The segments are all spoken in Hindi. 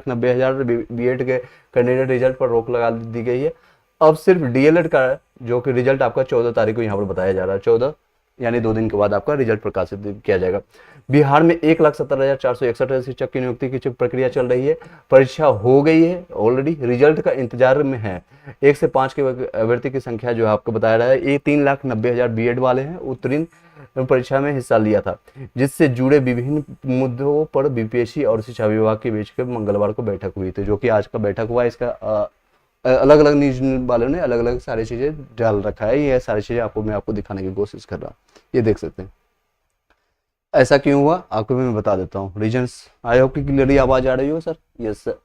3,90,000 बीएड के कैंडिडेट रिजल्ट पर रोक लगा दी गई है। अब सिर्फ डीएलएड का जो कि रिजल्ट आपका 14 तारीख को यहाँ पर बताया जा रहा है, 14 यानी 2 दिन के बाद आपका रिजल्ट प्रकाशित किया जाएगा। बिहार में 1,70,461 शिक्षक की नियुक्ति की प्रक्रिया चल रही है। परीक्षा हो गई है ऑलरेडी, रिजल्ट का इंतजार में है। 1 से 5 के अभ्यर्थी की संख्या जो आपको बताया रहा है, ये 3,90,000 बीएड वाले हैं उत्तीर्ण परीक्षा में हिस्सा लिया था, जिससे जुड़े विभिन्न मुद्दों पर बीपीएससी और शिक्षा विभाग के बीच मंगलवार को बैठक हुई थी, जो कि आज का बैठक हुआ। इसका अलग अलग न्यूज वालों ने अलग अलग सारी चीजें डाल रखा है। ये सारी चीजें मैं आपको दिखाने की कोशिश कर रहा हूँ, ये देख सकते हैं। ऐसा क्यों हुआ आपको मैं बता देता हूँ रीजंस। आई होप कि क्लियरली आवाज आ रही हो सर? Yes sir,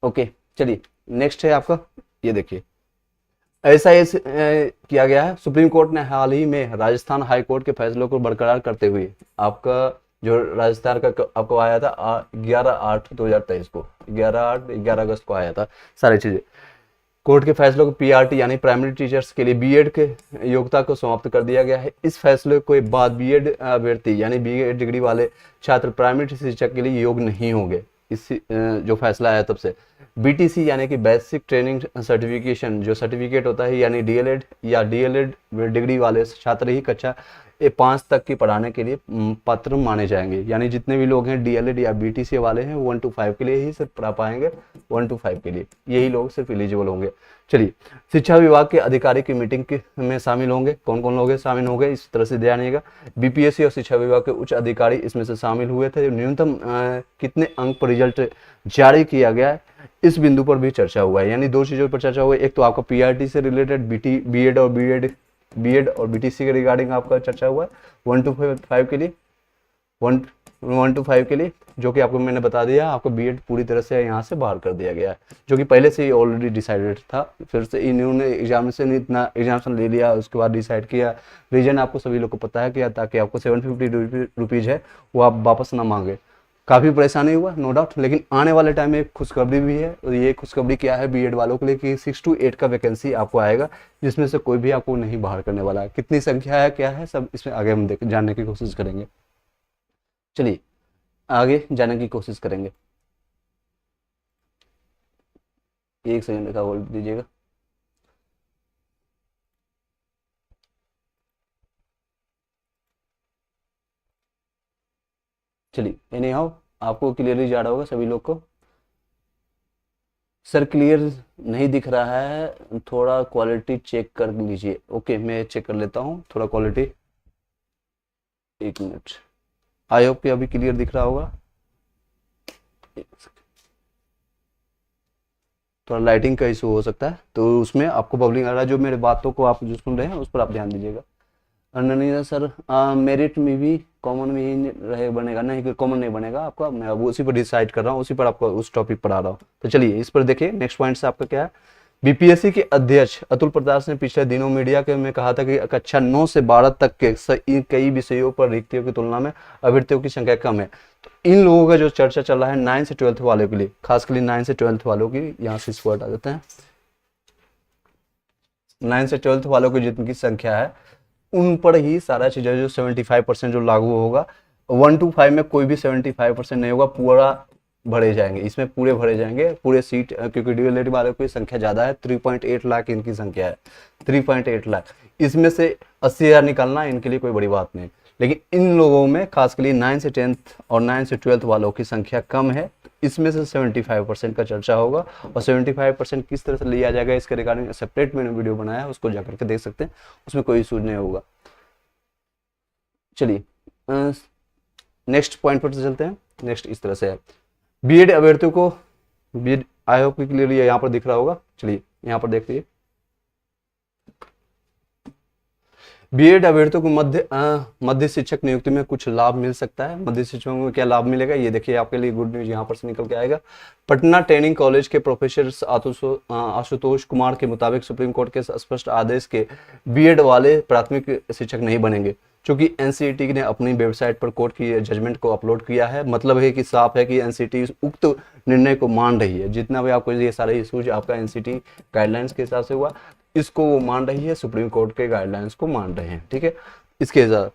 okay. चलिए नेक्स्ट है आपका, ये देखिए। ऐसा किया गया है, सुप्रीम कोर्ट ने हाल ही में राजस्थान हाई कोर्ट के फैसलों को बरकरार करते हुए आपका जो राजस्थान का आपको आया था 11/8/2023 को, 11 अगस्त को आया था सारी चीजें। कोर्ट के फैसलों को पीआरटी यानी प्राइमरी टीचर्स के लिए बीएड के योग्यता को समाप्त कर दिया गया है। इस फैसले के बाद बीएड अभ्यर्थी यानी बीएड डिग्री वाले छात्र प्राइमरी शिक्षक के लिए योग्य नहीं होंगे। इस जो फैसला आया तब से बीटीसी यानी कि बेसिक ट्रेनिंग सर्टिफिकेशन जो सर्टिफिकेट होता है, यानी डीएलएड या डीएलएड डिग्री वाले छात्र ही कक्षा 5 तक की पढ़ाने के लिए पात्र माने जाएंगे। यानी जितने भी लोग हैं डीएलएड या बीटीसी वाले हैं 1 to 5 के लिए ही सिर्फ पढ़ा पाएंगे, 1 to 5 के लिए यही लोग सिर्फ एलिजिबल होंगे। चलिए, शिक्षा विभाग के अधिकारी की मीटिंग में शामिल होंगे। कौन कौन लोग शामिल होंगे इस तरह से ध्यान रखिएगा। बीपीएससी और शिक्षा विभाग के उच्च अधिकारी इसमें से शामिल हुए थे। न्यूनतम कितने अंक पर रिजल्ट जारी किया गया है इस बिंदु पर भी चर्चा हुआ है। यानी 2 चीजों पर चर्चा हुई, एक तो आपका पीआरटी से रिलेटेड बीएड और बीटीसी के रिगार्डिंग आपका चर्चा हुआ है 1 to 5 के लिए, 1 to 5 के लिए, जो कि आपको मैंने बता दिया। आपको बीएड पूरी तरह से यहाँ से बाहर कर दिया गया है, जो कि पहले से ही ऑलरेडी डिसाइडेड था। फिर से इन्होंने एग्जामिनेशन ले लिया, उसके बाद डिसाइड किया। रीजन आपको सभी लोग को पता है क्या, ताकि आपको 750 रुपीज है वो आप वापस ना मांगे। काफ़ी परेशानी हुआ नो डाउट, लेकिन आने वाले टाइम में एक खुशखबरी भी है। और ये खुशखबरी क्या है बीएड वालों के लिए कि 6 to 8 का वैकेंसी आपको आएगा, जिसमें से कोई भी आपको नहीं बाहर करने वाला है। कितनी संख्या है क्या है सब इसमें आगे हम जानने की कोशिश करेंगे। चलिए आगे जानने की कोशिश करेंगे। 1 सेकंड का होल्ड दीजिएगा। चलिए एनी हाउ आपको क्लियरली जा रहा होगा सभी लोग को। सर क्लियर नहीं दिख रहा है, थोड़ा क्वालिटी चेक कर लीजिए। ओके मैं चेक कर लेता हूँ थोड़ा क्वालिटी, 1 मिनट। आई होप कि अभी क्लियर दिख रहा होगा। थोड़ा लाइटिंग का इशू हो सकता है, तो उसमें आपको बबलिंग आ रहा है। जो मेरे बातों को आप जो सुन रहे हैं उस पर आप ध्यान दीजिएगा। नहीं सर मेरिट में भी कॉमन में ही रहे बनेगा, नहीं कॉमन नहीं बनेगा आपका। मैं अब उसी पर डिसाइड कर रहा हूँ, उसी पर आपको उस टॉपिक पर आ रहा हूँ। तो चलिए इस पर देखिए नेक्स्ट पॉइंट से आपका क्या है। बीपीएससी के अध्यक्ष अतुल प्रकाश ने पिछले दिनों मीडिया के में कहा था कि कक्षा 9 से 12 तक के कई विषयों पर रिक्तियों की तुलना में अभ्यर्थियों की संख्या कम है। तो इन लोगों का जो चर्चा चल रहा है 9 से 12th वालों के लिए, खासकर 9 से 12th वालों की, यहाँ से इसको हटा देते हैं। 9 से 12th वालों की जितनी संख्या है उन पर ही सारा चीज़ जो 75% जो लागू होगा। 1 to 5 में कोई भी 75% नहीं होगा, पूरा भरे जाएंगे, इसमें पूरे भरे जाएंगे पूरे सीट, क्योंकि डीएलएड वालों की संख्या ज़्यादा है। 3.8 लाख इनकी संख्या है, 3.8 लाख। इसमें से 80,000 निकालना इनके लिए कोई बड़ी बात नहीं। लेकिन इन लोगों में खासकर 9 से 10th और 9 से 12th वालों की संख्या कम है। इसमें से 75% का चर्चा होगा, और 75% किस तरह से लिया जाएगा इसके रिगार्डिंग सेपरेट मैंने वीडियो बनाया है, उसको जाकर के देख सकते हैं, उसमें कोई इशू नहीं होगा। चलिए नेक्स्ट पॉइंट पर चलते हैं। नेक्स्ट इस तरह से है, बीएड अभ्यर्थियों को बीएड, आई होप कि क्लियरली यहाँ पर दिख रहा होगा। चलिए यहाँ पर देखिए, बीएड अभ्यर्थियों को मध्य शिक्षक नियुक्ति में कुछ लाभ मिल सकता है। मध्य शिक्षकों में क्या लाभ मिलेगा ये देखिए, आपके लिए गुड न्यूज यहाँ पर से निकल के आएगा। पटना ट्रेनिंग कॉलेज के प्रोफेसर आशुतोष कुमार के मुताबिक सुप्रीम कोर्ट के स्पष्ट आदेश के बीएड वाले प्राथमिक शिक्षक नहीं बनेंगे, क्योंकि एनसीईटी ने अपनी वेबसाइट पर कोर्ट की जजमेंट को अपलोड किया है। मतलब है कि साफ है कि एनसीईटी उक्त निर्णय को मान रही है। जितना भी आपको ये सारे इशूज आपका एनसीईटी गाइडलाइंस के हिसाब से हुआ, इसको वो मान रही है, सुप्रीम कोर्ट के गाइडलाइंस को मान रहे हैं। ठीक है, इसके साथ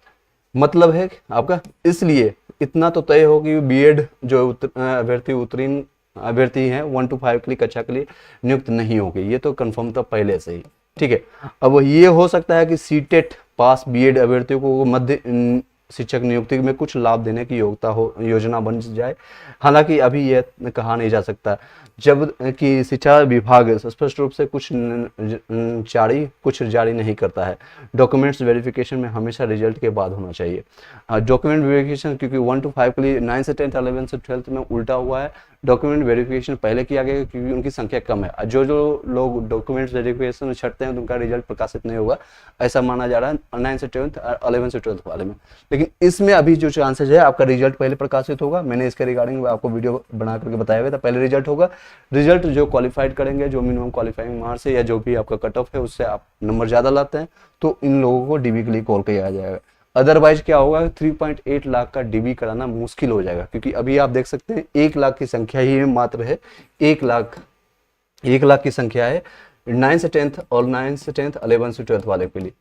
मतलब है आपका, इसलिए इतना तो तय हो कि बीएड जो अभ्यर्थी उत्तीर्ण अभ्यर्थी हैं 1 to 5 के लिए कक्षा के लिए नियुक्त नहीं होंगे, ये तो कंफर्म था पहले से ही। ठीक है, अब ये हो सकता है कि सीटेट पास बीएड अभ्यर्थियों को मध्य शिक्षक नियुक्ति में कुछ लाभ देने की योजना बन जाए। हालांकि अभी यह कहा नहीं जा सकता, जब कि शिक्षा विभाग स्पष्ट रूप से कुछ जारी नहीं करता है। डॉक्यूमेंट्स वेरिफिकेशन में हमेशा रिजल्ट के बाद होना चाहिए। डॉक्यूमेंट वेरिफिकेशन क्योंकि 1 to 5 के लिए 9 से 10th 11 से 12th में उल्टा हुआ है, डॉक्यूमेंट वेरिफिकेशन पहले किया गया क्योंकि उनकी संख्या कम है। जो लोग डॉक्यूमेंट वेरिफिकेशन में छटते हैं तो उनका रिजल्ट प्रकाशित नहीं होगा, ऐसा माना जा रहा है 9 से 10th 11 से 12th वाले में। लेकिन इसमें अभी जो चांसेस है आपका रिजल्ट पहले प्रकाशित होगा। मैंने इसके रिगार्डिंग आपको वीडियो बना करके बताया हुआ था, पहले रिजल्ट होगा। रिजल्ट जो क्वालिफाइड करेंगे, जो मिनिमम क्वालिफाइंग मार्क्स है या जो भी आपका कट ऑफ है उससे आप नंबर ज़्यादा लाते हैं तो इन लोगों को डीबी के लिए कॉल किया जाएगा। अदरवाइज क्या होगा, 3.8 लाख का डीबी कराना मुश्किल हो जाएगा, क्योंकि अभी आप देख सकते हैं 1 लाख की संख्या ही मात्र है। 1 लाख की संख्या है 9 से 10th और 9 से 10th 11 से 12th वाले के लिए।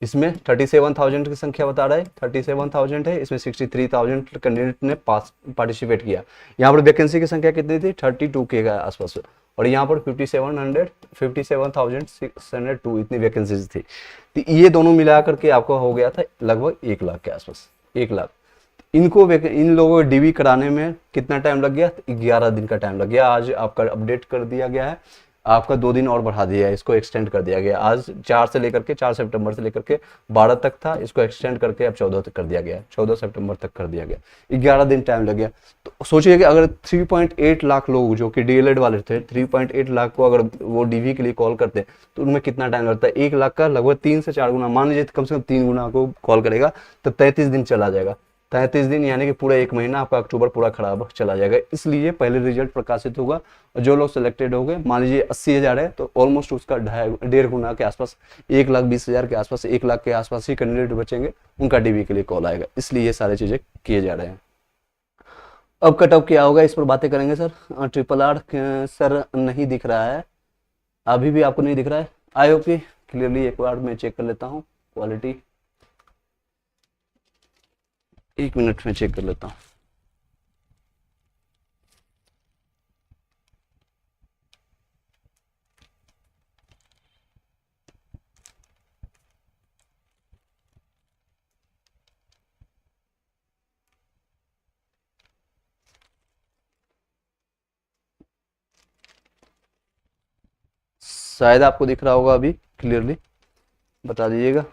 इसमें 37,000 की संख्या बता रहा है, 37,000 है, इसमें 63,000 कैंडिडेट ने पार्टिसिपेट किया। यहाँ पर वैकेंसी की संख्या कितनी थी, 32 के आसपास, और यहाँ पर 57,602 इतनी वैकेंसीज थी। तो ये दोनों मिला करके आपको हो गया था लगभग 1 लाख के आसपास, 1 लाख। इन लोगों को डीबी कराने में कितना टाइम लग गया, 11 दिन का टाइम लग गया। आज आपका अपडेट कर दिया गया है, आपका 2 दिन और बढ़ा दिया है, इसको एक्सटेंड कर दिया गया। आज 4 सितंबर से लेकर के 12 तक था, इसको एक्सटेंड करके अब 14 तक कर दिया गया, 14 सितंबर तक कर दिया गया। 11 दिन टाइम लग गया। तो सोचिए कि अगर 3.8 लाख लोग जो कि डीएलएड वाले थे, 3.8 लाख को अगर वो डीवी के लिए कॉल करते तो उनमें कितना टाइम लगता है, 1 लाख का लगभग 3 से 4 गुना, मान लीजिए कम से कम 3 गुना को कॉल करेगा तो 33 दिन चला जाएगा। 33 दिन यानी कि पूरा 1 महीना आपका अक्टूबर पूरा खराब चला जाएगा। इसलिए पहले रिजल्ट प्रकाशित होगा और जो लोग सिलेक्टेड हो गए, मान लीजिए 80,000 है तो ऑलमोस्ट उसका 1.5 गुना के आसपास, 1,20,000 के आसपास, 1 लाख के आसपास ही कैंडिडेट बचेंगे, उनका डीबी के लिए कॉल आएगा। इसलिए ये सारी चीजें किए जा रहे हैं। अब कट ऑफ क्या होगा इस पर बातें करेंगे सर। RRR सर नहीं दिख रहा है, अभी भी आपको नहीं दिख रहा है। आई होप कि क्लियरली एक बार मैं चेक कर लेता हूँ क्वालिटी, 1 मिनट में चेक कर लेता हूँ। शायद आपको दिख रहा होगा, अभी क्लियरली बता दीजिएगा।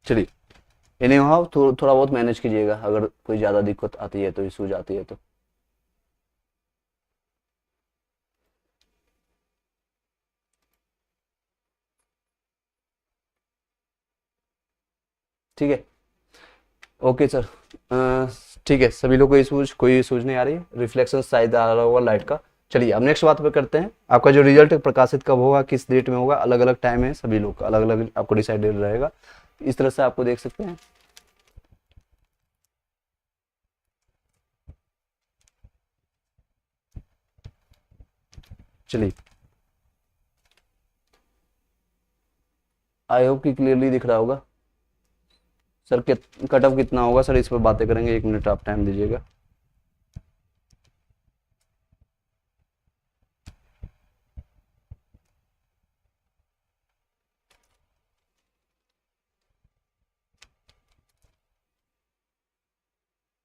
चलिए, एनी हाउ थोड़ा बहुत मैनेज कीजिएगा, अगर कोई ज़्यादा दिक्कत आती है तो, इशू जाती है तो। ठीक है, ओके सर। ठीक है, सभी लोग को कोई इशूज नहीं आ रही है, रिफ्लेक्शन शायद आ रहा होगा लाइट का। चलिए अब नेक्स्ट बात पे करते हैं। आपका जो रिजल्ट प्रकाशित कब होगा, किस डेट में होगा, अलग अलग टाइम है, सभी लोग का अलग अलग आपको डिसाइडेड रहेगा। इस तरह से आपको देख सकते हैं। चलिए, आई होप कि क्लियरली दिख रहा होगा सर। कट ऑफ कितना होगा सर, इस पर बातें करेंगे। 1 मिनट आप टाइम दीजिएगा।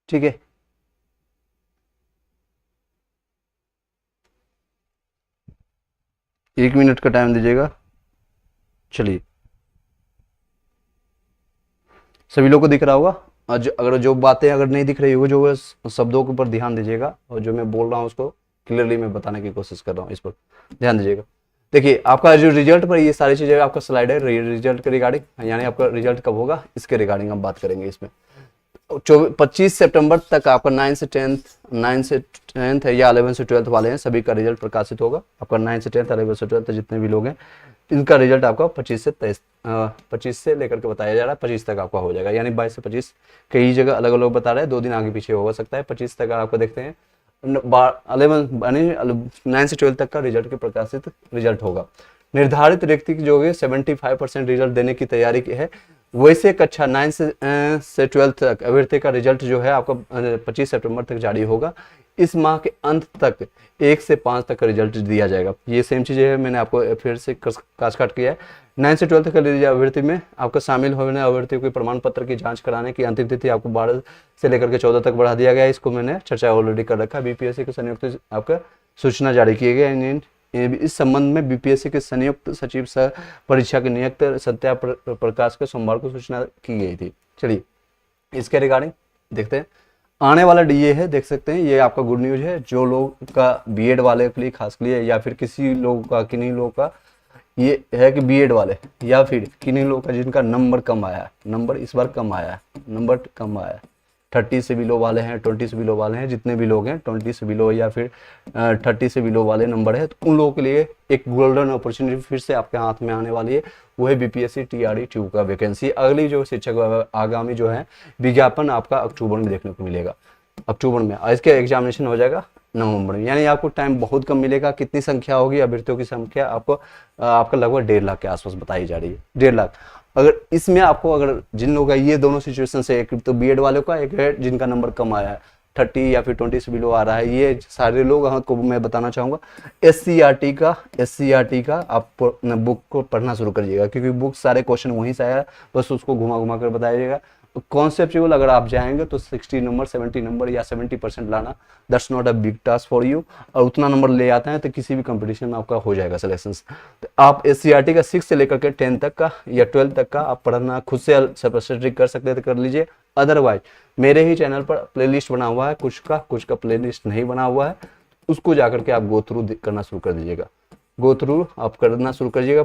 ठीक है, एक मिनट का टाइम दीजिएगा। चलिए, सभी लोग को दिख रहा होगा। अगर जो बातें अगर नहीं दिख रही होगी, जो शब्दों के ऊपर ध्यान दीजिएगा, और जो मैं बोल रहा हूँ उसको क्लियरली मैं बताने की कोशिश कर रहा हूँ, इस पर ध्यान दीजिएगा। देखिए, आपका जो रिजल्ट पर ये सारी चीजें आपका स्लाइड है रिजल्ट के रिगार्डिंग, यानी आपका रिजल्ट कब होगा इसके रिगार्डिंग हम बात करेंगे। इसमें 25 सितंबर तक आपका 9 से 10th है या 11 से 12th वाले हैं, सभी का रिजल्ट प्रकाशित होगा। आपका 9 से 10th 11 से 12th जितने भी लोग हैं, इनका रिजल्ट आपका 25 से लेकर के बताया जा रहा है 25 तक आपका हो जाएगा, यानी 22 से 25 कई जगह अलग अलग बता रहे हैं, 2 दिन आगे पीछे हो सकता है। 25 तक आपको देखते हैं 9 से 12 तक का रिजल्ट के प्रकाशित रिजल्ट होगा। निर्धारित रिक्ति जो है 75% रिजल्ट देने की तैयारी की है। वैसे कक्षा 9 से 12 तक अभ्यर्थी का रिजल्ट जो है आपका 25 सितंबर तक जारी होगा। इस माह के अंत तक 1 से 5 तक का रिजल्ट दिया जाएगा। ये सेम चीज़ है, मैंने आपको फिर से काट काट किया है। 9 से 12 तक का अभ्यर्थी में आपका शामिल होने अभ्यर्थियों के प्रमाण पत्र की जांच कराने की अंतिम तिथि आपको 12 से लेकर के 14 तक बढ़ा दिया गया है। इसको मैंने चर्चा ऑलरेडी कर रखा है। बीपीएससी के संयुक्त आपका सूचना जारी की गई। इस संबंध में बीपीएससी के संयुक्त सचिव सह परीक्षा के नियुक्त सत्या प्रकाश के सोमवार को सूचना की गई थी। चलिए इसके रिगार्डिंग देखते हैं। आने वाला डीए है, देख सकते हैं, ये आपका गुड न्यूज है। जो लोग का बीएड वाले के लिए खास के लिए, या फिर किसी लोग का, किन्हीं लोगों का ये है कि बीएड वाले या फिर किन्हीं लोगों का जिनका नंबर कम आया है, नंबर इस बार कम आया है, नंबर कम आया है, 30 से बिलो वाले हैं, 20 से बिलो वाले हैं, जितने भी लोग हैं 20 से बिलो या फिर 30 से बिलो वाले नंबर है, तो उन लोगों के लिए एक गोल्डन अपॉर्चुनिटी फिर से आपके हाथ में आने वाली है। वो है बीपीएससी टीआरई 2 का वैकेंसी। अगली जो शिक्षक आगामी जो है विज्ञापन आपका अक्टूबर में देखने को मिलेगा। अक्टूबर में इसके एग्जामिनेशन हो जाएगा नवंबर में, यानी आपको टाइम बहुत कम मिलेगा। कितनी संख्या होगी अभ्यर्थियों की संख्या आपको आपका लगभग 1.5 लाख के आसपास बताई जा रही है, 1.5 लाख। अगर इसमें आपको, अगर जिन लोगों का ये दोनों सिचुएशन से, एक तो बीएड वालों का, एक है जिनका नंबर कम आया है 30 या फिर 20 से बिलो आ रहा है, ये सारे लोग आपको मैं बताना चाहूँगा एससीईआरटी का आप बुक को पढ़ना शुरू करिएगा, क्योंकि बुक सारे क्वेश्चन वहीं से आया, बस उसको घुमा घुमा कर बताइएगा। कॉन्सेप्चुअल अगर आप जाएंगे तो 60 नंबर 70 नंबर या 70% लाना, that's not a big task for you. और उतना नंबर ले आते हैं तो किसी भी कंपटीशन में आपका हो जाएगा सिलेक्शन। तो आप एससीईआरटी का 6 से लेकर के 10 तक का या 12 तक का आप पढ़ना खुद से स्टडी कर सकते हैं तो कर लीजिए। अदरवाइज मेरे ही चैनल पर प्लेलिस्ट बना हुआ है, कुछ का प्लेलिस्ट नहीं बना हुआ है, उसको जाकर के आप गो थ्रू करना शुरू कर दीजिएगा, गो थ्रू आप करना शुरू करिएगा,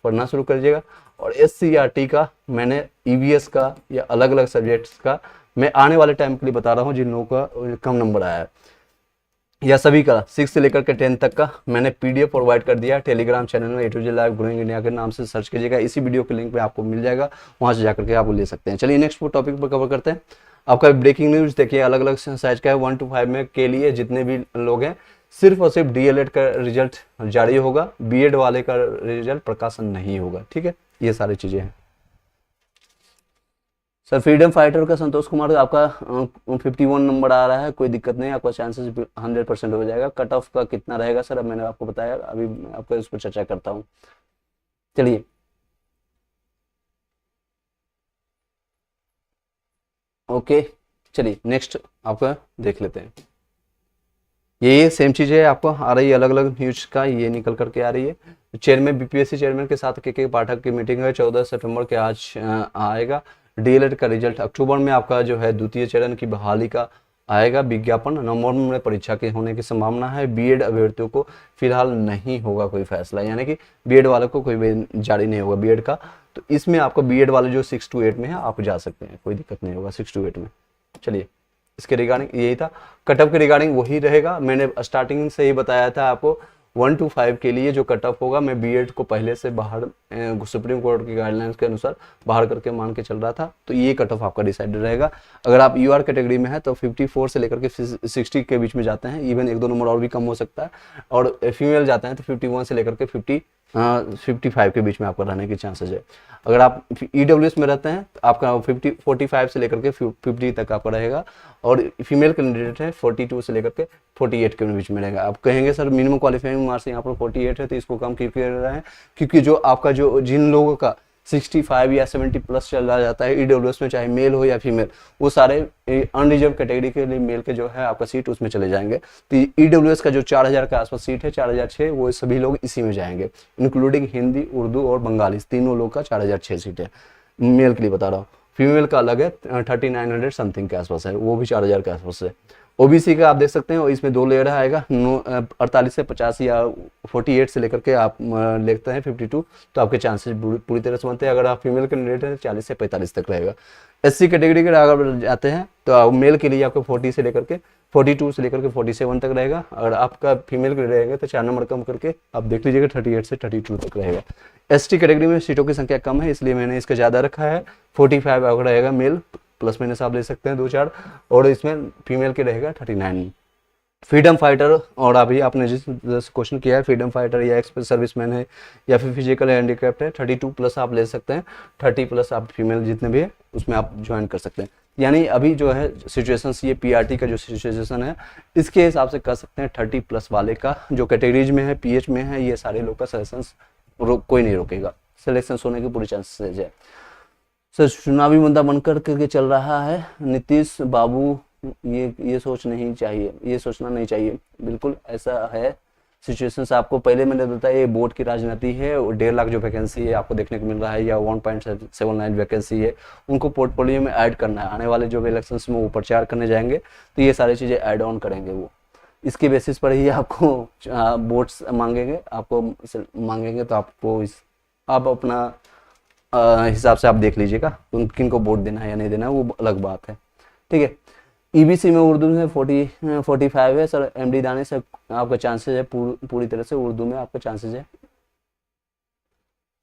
पढ़ना शुरू करिएगा। और एससीईआरटी का मैंने ईवीएस का या अलग अलग सब्जेक्ट्स का मैं आने वाले टाइम के लिए बता रहा हूँ, जिन लोगों का कम नंबर आया है या सभी का 6 से लेकर के 10 तक का मैंने पीडीएफ प्रोवाइड कर दिया टेलीग्राम चैनल में, A2Z लाइव ग्रोइंग इंडिया के नाम से सर्च कीजिएगा। इसी वीडियो के लिंक पे आपको मिल जाएगा, वहां से जाकर के आप ले सकते हैं। चलिए नेक्स्ट टॉपिक पर कवर करते हैं। आपका ब्रेकिंग न्यूज देखिए, अलग अलग साइज का है। 1 to 5 में के लिए जितने भी लोग हैं, सिर्फ और सिर्फ डीएलएड का रिजल्ट जारी होगा, बीएड वाले का रिजल्ट प्रकाशन नहीं होगा। ठीक है, ये सारी चीजें हैं। सर फ्रीडम फाइटर का संतोष कुमार आपका 51 नंबर आ रहा है, कोई दिक्कत नहीं, आपका चांसेस 100% हो जाएगा। कट ऑफ का कितना रहेगा सर, अब मैंने आपको बताया, अभी मैं आपको इस पर चर्चा करता हूँ। चलिए ओके, चलिए नेक्स्ट आपका देख लेते हैं। ये सेम चीज़ है, आपको आ रही है अलग अलग न्यूज का, ये निकल करके आ रही है। चेयरमैन बीपीएससी चेयरमैन के साथ के पाठक की मीटिंग है 14 सितंबर के आज आएगा। डीएलएड का रिजल्ट अक्टूबर में आपका जो है द्वितीय चरण की बहाली का आएगा विज्ञापन। नवंबर में परीक्षा के होने की संभावना है। बीएड अभ्यर्थियों को फिलहाल नहीं होगा कोई फैसला, यानी कि बीएड वालों को कोई जारी नहीं होगा बीएड का। तो इसमें आपको बीएड वाले जो 6 to 8 में है आप जा सकते हैं, कोई दिक्कत नहीं होगा 6 to 8 में। चलिए इसके रिगार्डिंग यही था। कट ऑफ के रिगार्डिंग वही रहेगा, मैंने स्टार्टिंग से ही बताया था आपको। 1 to 5 के लिए जो कट ऑफ होगा, मैं बीएड को पहले से बाहर सुप्रीम कोर्ट की गाइडलाइंस के अनुसार बाहर करके मान के चल रहा था, तो ये कट ऑफ आपका डिसाइड रहेगा। अगर आप यूआर कैटेगरी में है तो 54 से लेकर के 60 के बीच में जाते हैं, इवन 1-2 नंबर और भी कम हो सकता है। और फीमेल जाते हैं तो 51 से लेकर के 55 के बीच में आपका रहने की चांसेस है। अगर आप ईडब्ल्यूएस में रहते हैं तो आपका 45 से लेकर के 50 तक आपका रहेगा। और फीमेल कैंडिडेट है 42 से लेकर के 48 के बीच में रहेगा। आप कहेंगे सर मिनिमम क्वालिफाइंग मार्क्स यहाँ पर 48 है तो इसको कम क्यों कर रहे हैं, क्योंकि जो आपका जो जिन लोगों का 65 या 70 प्लस चला जाता है ईडब्ल्यूएस में, चाहे मेल हो या फीमेल, वो सारे अनरिजर्व कैटेगरी के लिए मेल के जो है आपका सीट उसमें चले जाएंगे। तो ईडब्ल्यूएस का जो 4000 के आसपास सीट है, 4006, वो सभी लोग इसी में जाएंगे, इंक्लूडिंग हिंदी, उर्दू और बंगाली, तीनों लोग का 4006 सीट है। मेल के लिए बता रहा हूँ। फीमेल का अलग है, 3900 समथिंग के आसपास है, वो भी 4000 के आसपास है। ओबीसी का आप देख सकते हैं, इसमें 2 लेयर आएगा, 48 से 50 या 48 से लेकर के आप लेते हैं 52, तो आपके चांसेस पूरी तरह से बनते हैं। अगर आप फीमेल कैंडिडेट हैं 40 से 45 तक रहेगा। एससी कैटेगरी के अगर जाते हैं तो मेल के लिए आपको 40 से लेकर के 42 से लेकर के 47 तक रहेगा। अगर आपका फीमेल के रहेगा तो 4 नंबर कम करके आप देख लीजिएगा 38 से 32 तक रहेगा। एसटी कैटेगरी में सीटों की संख्या कम है, इसलिए मैंने इसका ज़्यादा रखा है। 45 अगर रहेगा मेल, प्लस माइनस आप ले सकते हैं 2-4, और इसमें फीमेल के रहेगा 39। फ्रीडम फाइटर, और अभी आपने जिस क्वेश्चन किया है फ्रीडम फाइटर या एक्सप्रेस सर्विसमैन है या फिर फिजिकल हैंडीकैप्ड है, 32+ आप ले सकते हैं, 30+ आप फीमेल जितने भी है उसमें आप ज्वाइन कर सकते हैं। यानी अभी जो है सिचुएशन ये पीआरटी का जो सिचुएशन है इसके हिसाब से कर सकते हैं 30+ वाले का जो कैटेगरीज में है, पीएच में है, ये सारे लोग का सिलेक्शन कोई नहीं रोकेगा, सिलेक्शन होने की पूरी चांसेस है। सर चुनावी मुद्दा बनकर के चल रहा है नीतीश बाबू, ये सोचना नहीं चाहिए, बिल्कुल ऐसा है सिचुएशन। आपको पहले मैंने बताया ये बोर्ड की राजनीति है, और 1.5 लाख जो वैकेंसी है आपको देखने को मिल रहा है या 1.79 वैकेंसी है उनको पोर्टफोलियो में ऐड करना है। आने वाले जो भी इलेक्शंस में वो प्रचार करने जाएंगे तो ये सारी चीज़ें ऐड ऑन करेंगे, वो इसके बेसिस पर ही आपको वोट्स मांगेंगे तो आपको आप अपना हिसाब से आप देख लीजिएगा किन को वोट देना है या नहीं देना है, वो अलग बात है। ठीक है, ईबीसी में उर्दू में 45 है सर। एमडी दाने से आपका चांसेस है पूरी तरह से उर्दू में आपका चांसेस है।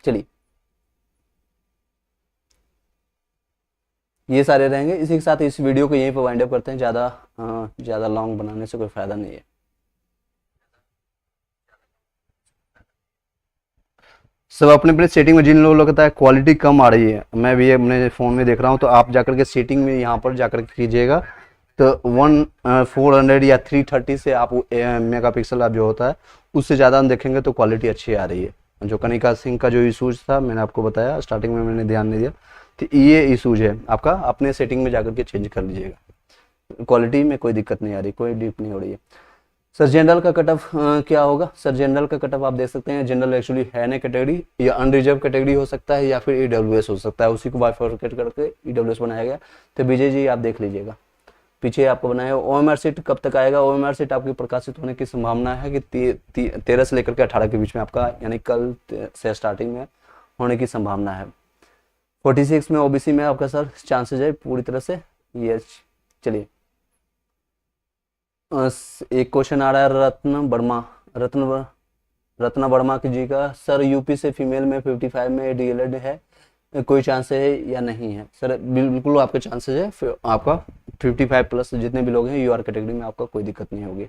चलिए ये सारे रहेंगे। इसी के साथ इस वीडियो को यहीं पर वाइंड अप करते हैं, ज़्यादा लॉन्ग बनाने से कोई फ़ायदा नहीं है। सब अपने अपने सेटिंग में, जिन लोगों को लगता है क्वालिटी कम आ रही है, मैं भी अपने फ़ोन में देख रहा हूँ, तो आप जाकर के सेटिंग में यहाँ पर जाकर के कीजिएगा तो 400 या 330 से आप मेगापिक्सल आप जो होता है उससे ज़्यादा हम देखेंगे तो क्वालिटी अच्छी आ रही है। जो कनिका सिंह का जो इशूज था मैंने आपको बताया स्टार्टिंग में, मैंने ध्यान नहीं दिया, तो ये इशूज है आपका, अपने सेटिंग में जाकर के चेंज कर लीजिएगा। क्वालिटी में कोई दिक्कत नहीं आ रही, कोई डिप नहीं हो रही है। सर जनरल का कट ऑफ क्या होगा? सर जनरल का कट ऑफ आप देख सकते हैं, जनरल एक्चुअली है ना कैटेगरी या अनरिजर्व कैटेगरी हो सकता है या फिर ईडब्ल्यूएस हो सकता है, उसी को बाइफरकेट करके ईडब्ल्यूएस बनाया गया। तो विजय जी आप देख लीजिएगा पीछे आपको बनाया। ओएमआर सीट कब तक आएगा? ओएमआर सीट आपकी प्रकाशित होने की संभावना है कि 13 से लेकर के 18 के बीच में आपका, यानी कल से स्टार्टिंग में होने की संभावना है। 46 में ओबीसी में आपका सर चांसेज है पूरी तरह से ये। चलिए एक क्वेश्चन आ रहा है रत्न वर्मा की जी का, सर यूपी से फीमेल में 55 में डीएलएड है, कोई चांस है या नहीं है? सर बिल्कुल आपके चांसेस है, फिर आपका 55+ जितने भी लोग हैं यूआर कैटेगरी में आपका कोई दिक्कत नहीं होगी।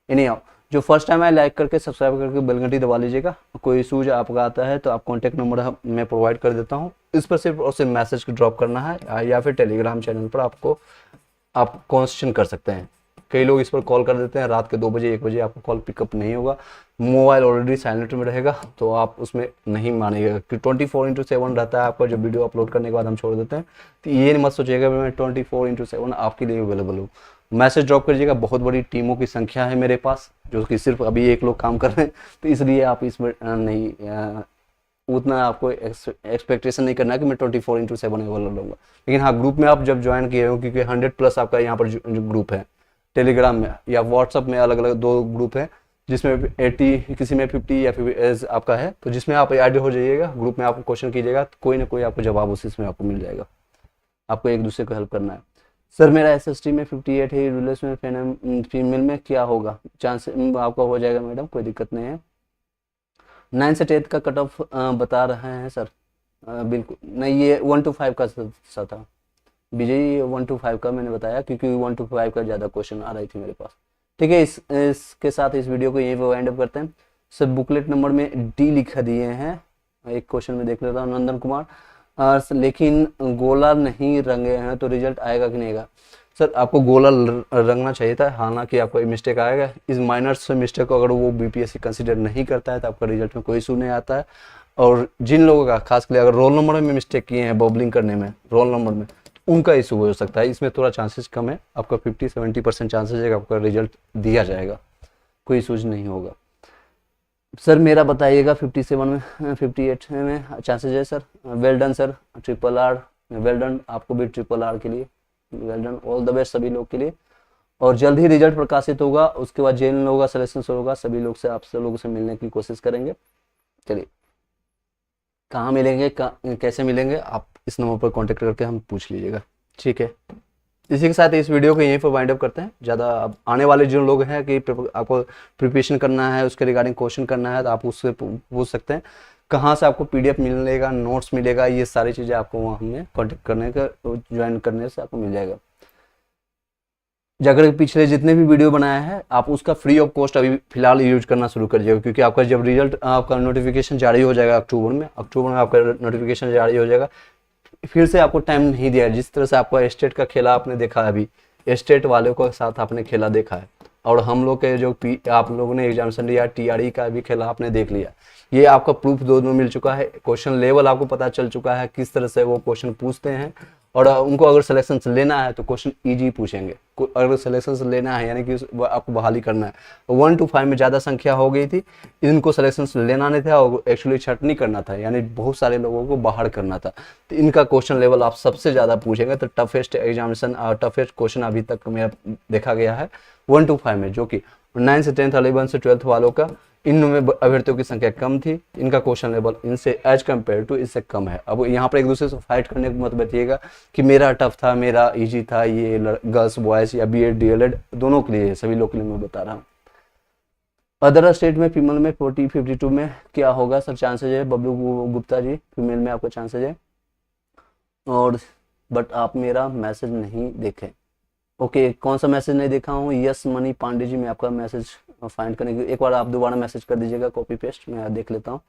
एनी हाउ, जो फर्स्ट टाइम है लाइक करके सब्सक्राइब करके बेल घंटी दबा लीजिएगा। कोई इशूज आपका आता है तो आप कॉन्टैक्ट नंबर मैं प्रोवाइड कर देता हूँ, इस पर सिर्फ और सिर्फ मैसेज ड्रॉप करना है या फिर टेलीग्राम चैनल पर आप क्वेश्चन कर सकते हैं। कई लोग इस पर कॉल कर देते हैं रात के 2 बजे 1 बजे, आपका कॉल पिकअप नहीं होगा, मोबाइल ऑलरेडी साइलेंट में रहेगा तो आप उसमें नहीं मानिएगा कि 24/7 रहता है आपका, जो वीडियो अपलोड करने के बाद हम छोड़ देते हैं। तो ये मत सोचिएगा मैं 24/7 आपके लिए अवेलेबल हूँ। मैसेज ड्रॉप करिएगा। बहुत बड़ी टीमों की संख्या है मेरे पास, जो कि सिर्फ अभी 1 लोग काम कर रहे हैं, तो इसलिए आप इसमें नहीं उतना आपको एक्सपेक्टेशन नहीं करना है कि मैं 24/7 अवेलेबल रहूँगा। लेकिन हाँ, ग्रुप में आप जब ज्वाइन किए हो, क्योंकि 100+ आपका यहाँ पर ग्रुप है टेलीग्राम में या व्हाट्सअप में, अलग अलग 2 ग्रुप है जिसमें 80 किसी में 50 या फिर एज आपका है, तो जिसमें आप ऐड हो जाइएगा, ग्रुप में आप क्वेश्चन कीजिएगा तो कोई ना कोई आपको जवाब उसी में आपको मिल जाएगा। आपको एक दूसरे को हेल्प करना है। सर मेरा एसएसटी में 58 है, रूलर्स में फीमेल में क्या होगा? चांस आपका हो जाएगा मैडम, कोई दिक्कत नहीं है। 9 से 10 का कट ऑफ बता रहे हैं सर। बिल्कुल नहीं, ये 1 to 5 का सा था विजय, 1 to 5 का मैंने बताया क्योंकि 1 to 5 का ज़्यादा क्वेश्चन आ रही थी मेरे पास। ठीक है, इसके साथ इस वीडियो को यहीं पर वाइंड अप करते हैं। सर बुकलेट नंबर में डी लिखा दिए हैं, एक क्वेश्चन में देख लेता हूँ। नंदन कुमार, लेकिन गोला नहीं रंगे हैं तो रिजल्ट आएगा कि नहीं आएगा? सर आपको गोला रंगना चाहिए था, हालांकि आपको मिस्टेक आएगा। इस माइनर से मिस्टेक को अगर वो बीपीएससी कंसीडर नहीं करता है तो आपका रिजल्ट में कोई इशू नहीं आता है। और जिन लोगों का खासकर अगर रोल नंबर में मिस्टेक किए हैं, बबलिंग करने में रोल नंबर में, उनका इशू हो सकता है। इसमें थोड़ा चांसेस कम है, आपका 50-70% चांसेस है कि आपका रिजल्ट दिया जाएगा, कोई इशूज नहीं होगा। सर मेरा बताइएगा 57 में 58 में चांसेस है sir. Well done sir, RRR well done, आपको भी RRR के लिए well done, all the best सभी लोग के लिए। और जल्द ही रिजल्ट प्रकाशित होगा, उसके बाद जिन लोगों का सिलेक्शन होगा सभी लोग से, आप सब लोगों से मिलने की कोशिश करेंगे। चलिए कहाँ मिलेंगे, कैसे मिलेंगे, आप इस नंबर पर कांटेक्ट करके हम पूछ लीजिएगा। ठीक है, इसी के साथ इस वीडियो को यहीं पर वाइंड अप करते हैं। ज़्यादा अब आने वाले जो लोग हैं कि आपको प्रिपरेशन करना है, उसके रिगार्डिंग क्वेश्चन करना है, तो आप उससे पूछ सकते हैं। कहाँ से आपको PDF मिलेगा, नोट्स मिलेगा, ये सारी चीज़ें आपको वहाँ हमें कॉन्टेक्ट करने का, ज्वाइन करने से आपको मिल जाएगा। जाकर पिछले जितने भी वीडियो बनाया है आप उसका फ्री ऑफ कॉस्ट अभी फिलहाल यूज करना शुरू कर दीजिएगा, क्योंकि आपका जब रिजल्ट आपका नोटिफिकेशन जारी हो जाएगा अक्टूबर में आपका नोटिफिकेशन जारी हो जाएगा, फिर से आपको टाइम नहीं दिया है। जिस तरह से आपका स्टेट का खेला आपने देखा है, अभी स्टेट वालों के साथ आपने खेला देखा है, और हम लोग के जो आप लोगों ने एग्जामिनेशन दिया TRE का भी खेला आपने देख लिया। ये आपका प्रूफ दोनों मिल चुका है, क्वेश्चन लेवल आपको पता चल चुका है किस तरह से वो क्वेश्चन पूछते हैं, और उनको अगर सिलेक्शन लेना है तो क्वेश्चन इजी पूछेंगे। अगर सिलेक्शन लेना है यानी कि आपको बहाली करना है, 1 to 5 में ज़्यादा संख्या हो गई थी, इनको सिलेक्शन लेना नहीं था और एक्चुअली छटनी करना था, यानी बहुत सारे लोगों को बाहर करना था। तो इनका क्वेश्चन लेवल आप सबसे ज़्यादा पूछेंगे। तो टफेस्ट एग्जामिनेशन और टफेस्ट क्वेश्चन अभी तक मेरा देखा गया है 1 to 5 में, जो कि 9 से 10th 11 से 12th वालों का, इनमें अभ्यर्थियों की संख्या कम थी, इनका क्वेश्चन लेवल इनसे एज कम्पेयर टू इससे कम है। अब यहाँ पर एक दूसरे से फाइट करने को मत बताइएगा कि मेरा टफ था, मेरा इजी था, ये गर्ल्स बॉयज़ या BEd DLEd दोनों के लिए, सभी लोग के लिए मैं बता रहा हूँ। अदर स्टेट में फीमेल में 40-52 में क्या होगा सर चांसेज है? बबलू गुप्ता जी, फीमेल में आपका चांसेज है, और बट आप मेरा मैसेज नहीं देखें। ओके, कौन सा मैसेज नहीं देखा हूँ? यस मनी पांडे जी, मैं आपका मैसेज फाइंड करने की, एक बार आप दोबारा मैसेज कर दीजिएगा, कॉपी पेस्ट मैं देख लेता हूँ।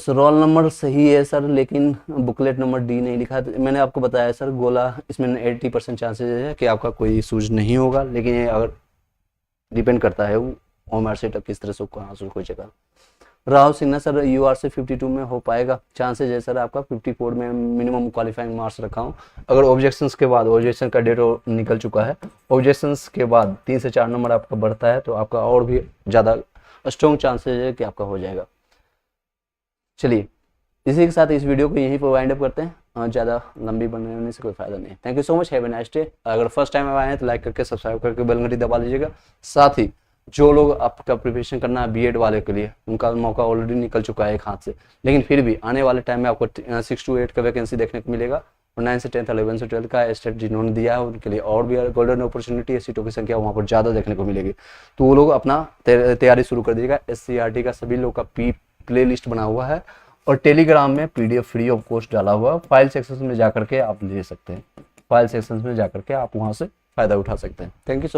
रोल नंबर सही है सर, लेकिन बुकलेट नंबर D नहीं लिखा है। तो मैंने आपको बताया सर, गोला इसमें 80% चांसेज है कि आपका कोई इशूज नहीं होगा, लेकिन ये अगर डिपेंड करता है वो होम सेट किस तरह से कहाँ से कोई जगह। राहुल सिन्हा सर UR से 52 में हो पाएगा? चांसेज है सर आपका 54 में मिनिमम क्वालिफाइंग मार्क्स रखा हूँ। अगर ऑब्जेक्शंस के बाद, ऑब्जेक्शन का डेट निकल चुका है, ऑब्जेक्शंस के बाद 3 से 4 नंबर आपका बढ़ता है तो आपका और भी ज़्यादा स्ट्रॉन्ग चांसेज है कि आपका हो जाएगा। चलिए, इसी के साथ इस वीडियो को यहीं पर वाइंड अप करते हैं, ज़्यादा लंबी बनने से कोई फायदा नहीं। Thank you so much, have a nice day. अगर फर्स्ट टाइम आए हैं तो लाइक करके सब्सक्राइब करके बेल घंटी दबा लीजिएगा। साथ ही जो लोग आपका प्रिपरेशन करना है BEd वाले के लिए, उनका मौका ऑलरेडी निकल चुका है एक हाथ से, लेकिन फिर भी आने वाले टाइम में आपको 6 to 8 का वैकेंसी देखने को मिलेगा, और 9 से 10th 11 से 12th का स्टेट जिन्होंने दिया है उनके लिए और भी गोल्डन अपॉर्चुनिटी है, सीटों की संख्या वहाँ पर ज़्यादा देखने को मिलेगी। तो वो लोग अपना तैयारी शुरू कर दीजिएगा। SCRT का सभी लोग का प्ले लिस्ट बना हुआ है, और टेलीग्राम में PDF फ्री ऑफ कॉस्ट डाला हुआ है। फाइल सेक्शन में जाकर के आप ले सकते हैं, फाइल सेक्शन में जाकर के आप वहाँ से फ़ायदा उठा सकते हैं। Thank you.